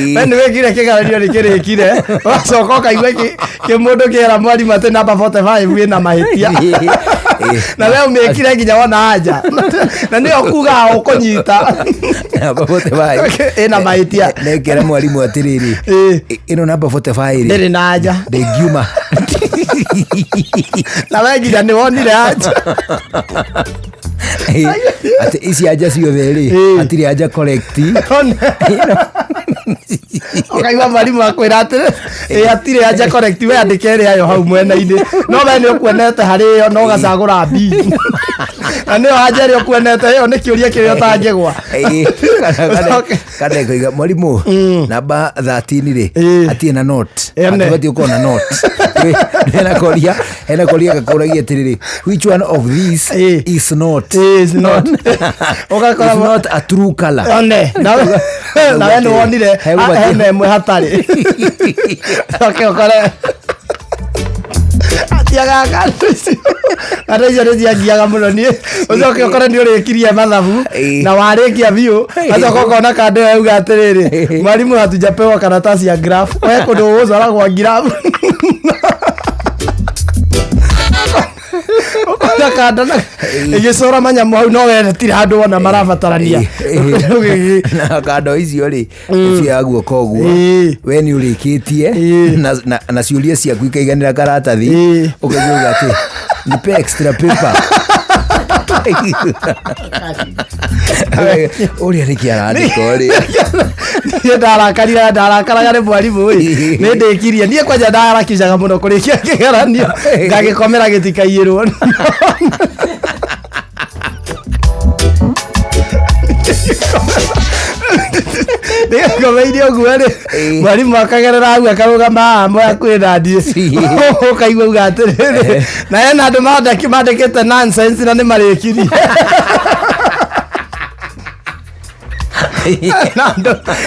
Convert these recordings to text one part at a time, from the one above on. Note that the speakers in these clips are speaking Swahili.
Wene wekire kigaranio ni kirikire wacoka kaigwe ki mundu kiera mwarimu ati namba 45 wina mahitia na leo umekire nginya wona anja na nio kuga ukunyita namba 45 ina mahitia nekera mwarimu atiriri ino namba 45 ndiri na anja ndengiuma na wengira ni wonire anja ati isi aja ciothe ri atiri aja correct okaigua mwarimu akwira atiri atiri aja correct we andike ri ayo hau mwena-ini no we ni ukuonete harĩyo no gacagũra B na nĩyo anja ĩrĩa ũkuonete ĩyo nĩ kĩũria kĩrĩa ũtangĩgwa kana koiga mwarimu namba 13 ri atie na note atibati uko na note hena koria gakuragia atiriri which one of these is not not a true color na we nĩ wonire hena ĩmwe hatarĩ okore atiaga ata icio nĩ ciangiaga mũno niĩ ũcoke ũkore nĩ ũrĩkirie mathabu na warĩkia biũ acoka ũkona kando ĩyo yauga atĩrĩrĩ mwarimu hatujapewa karatasi ya graph we kũndũ ũgũcora gwa graph ũkona kando ĩgĩcora manyamu hau no we tiri handũ wona marabatarania na kando icio rĩ cia guoko ũguo we nĩ ũrĩkĩtie na ciũria ciaku ikaiganĩra karatathi ũkauga atĩ nipe extra paper ũrĩa nĩ kĩarandĩka ũrĩa ndarakaraga nĩ mwarimu nĩ ndĩkirie niĩ kwanja ndarakicaga mũno kũrĩkia kĩgeranio ngagĩkomera gĩtikaiyĩrwo nĩgakũmeirie ũguo rĩ mwarimu akagerera hau akarũgama moya kwĩna ndiĩ ũkaigua uga atĩrĩrĩ na hena andũ mandĩkĩte nonsense na nĩ marĩkirie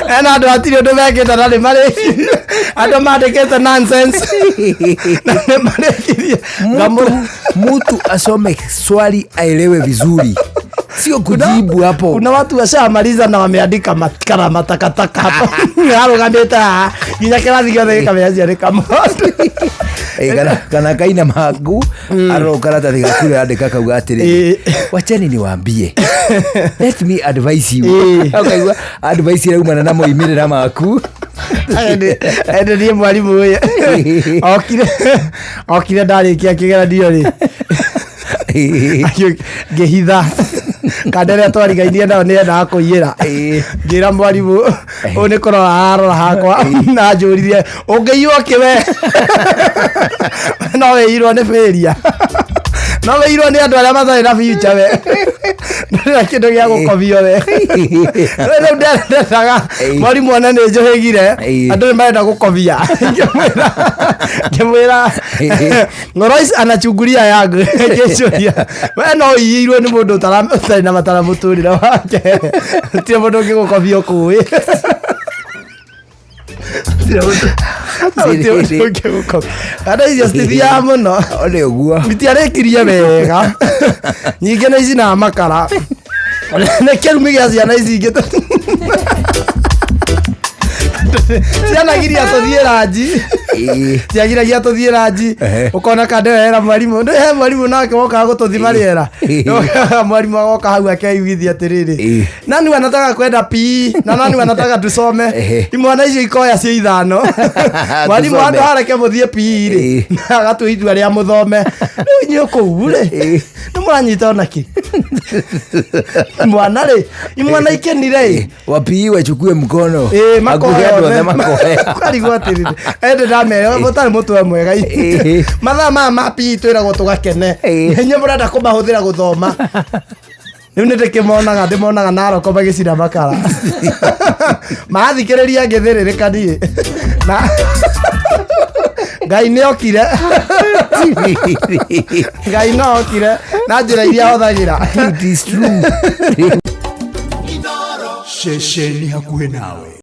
hena andũ hatirĩ ũndũ mekĩte na nĩ marĩkirie andũ mandĩkĩte nonsense na nĩ marĩkirie mtu asome swali aelewe vizuri sio kujibu hapo. Kuna watu washamaliza na wameandika matikara matakataka hapo. Harugamite nginya kirathi giothe gikameaciarika mondo. Kana kaina magu arokara ta thigakure andika kauga atiri wacheni niwaambie let me advise you akaigua advice ira umana na moimirira maku ende ni mwarimu uyu okire ndarikia kigeranio ri ngehitha kandere twarigainie nao nĩ endaga kũiyĩra ngĩra mwarimu ũyũ nĩ kũrora arora hakwa na njũririe ũngĩiywo kĩwe no wĩirwo nĩ failure no wĩirwo nĩ andũ arĩa matarĩ na future we ndĩrĩ kĩndũ gĩa gũkomio we rĩu ndendaga mwarimu ona nĩ njũhĩgire andũ nĩ marenda gũkomia ngĩmwĩra Ngorois anachungulia yangu ngĩcũria we no ũiyirwo nĩ mũndũ ũtarĩ na matara mũtũrĩre wake tie mũndũ ũngĩgũkomio kũĩ Ada icio citithiaga mũno ũrĩ ũguo itiarĩkirie wega nyingĩ nĩ ici na makara nĩ kĩrumi gĩa ciana ici ingĩ cianagiria tũthiĩ ranji ciagiragia tũthiĩ ranji ũkona kande wera mwarimu he mwarimu nake wokaga gũtũthima rĩera mwarimu agoka hau akeiguithia atĩrĩrĩ nani anataka kwenda PE na nani anataka tusome imwana icio ikoya cia ithano mwarimu andũ hareke mũthiĩ PE rĩ agatũhe itua rĩa mũthome rĩu inyuĩ kũu rĩ nĩ mũranyita ona kĩ mwana rĩ imwana ikenire wa PE wachukue mkono makohe karigwo atĩrĩrĩ ende ndamere mũtarĩ mũtwe mwega mathaa maya ma PE twĩragwo tũgakene hinya mũrenda kũmahũthĩra gũthoma rĩu nĩ ndĩmonaga naroko magĩcina makara mathikĩrĩria ngĩthĩrĩrĩka niĩ na Ngai nĩ okire Ngai no okire na njĩra iria hũthagĩra it is true Shesheni hakuhe nawe.